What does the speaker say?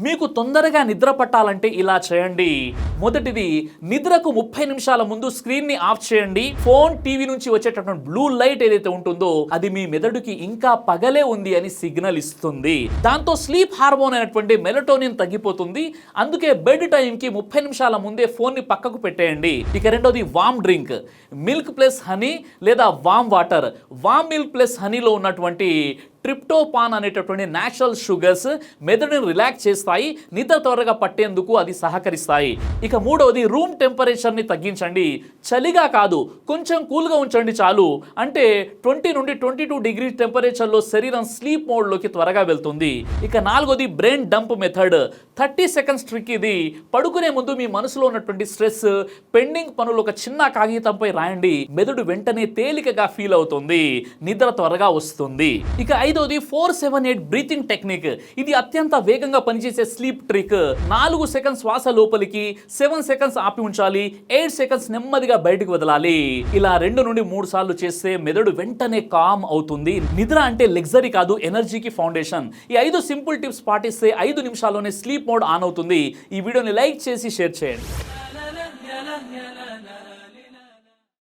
మీకు తొందరగా నిద్ర పట్టాలంటే ఇలా చేయండి. మొదటిది, నిద్రకు 30 నిమిషాల ముందు స్క్రీన్ ని ఆఫ్ చేయండి. ఫోన్, టీవీ నుంచి వచ్చేటటువంటి బ్లూ లైట్ ఏదైతే ఉంటుందో అది మీ మెదడుకి ఇంకా పగలే ఉంది అని సిగ్నల్ ఇస్తుంది. దాంతో స్లీప్ హార్మోన్ అయినటువంటి మెలటోనిన్ తగ్గిపోతుంది. అందుకే బెడ్ టైం కి 30 నిమిషాల ముందే ఫోన్ ని పక్కకు పెట్టేయండి. ఇక రెండోది, warm drink. Milk plus honey లేదా warm water. Warm milk plus హనీలో ఉన్నటువంటి ట్రిప్టోపాన్ అనేటటువంటి న్యాచురల్ షుగర్స్ మెదడుని రిలాక్స్ చేస్తాయి. నిద్ర త్వరగా పట్టేందుకు అది సహకరిస్తాయి. ఇక మూడవది, రూమ్ టెంపరేచర్ని తగ్గించండి. చలిగా కాదు, కొంచెం కూల్గా ఉంచండి చాలు. అంటే 20 నుండి 22 డిగ్రీ టెంపరేచర్లో శరీరం స్లీప్ మోడ్లోకి త్వరగా వెళ్తుంది. ఇక నాలుగోది, brain dump method. 30 seconds trick ఇది. పడుకునే ముందు మీ మనసులో ఉన్నటువంటి స్ట్రెస్, పెండింగ్ పనులు ఒక చిన్న కాగితంపై రాయండి. మెదడు వెంటనే తేలికగా ఫీల్ అవుతుంది, నిద్ర త్వరగా వస్తుంది. ఇక ఐదోది, 4-7-8 బ్రీతింగ్ టెక్నిక్. ఇది అత్యంత వేగంగా పనిచేసే స్లీప్ ట్రిక్. 4 సెకండ్స్ శ్వాస లోపలికి, 7 సెకండ్స్ ఆపి ఉంచాలి, 8 సెకండ్స్ నెమ్మదిగా బయటకు వదలాలి. ఇలా 2 నుండి 3 సార్లు చేస్తే మెదడు వెంటనే కామ్ అవుతుంది. నిద్ర అంటే లగ్జరీ కాదు, ఎనర్జీకి ఫౌండేషన్. ఈ 5 సింపుల్ టిప్స్ పాటిస్తే 5 నిమిషాల్లోనే స్లీప్ మోడ్ ఆన్ అవుతుంది. ఈ వీడియోని లైక్ చేసి షేర్ చేయండి.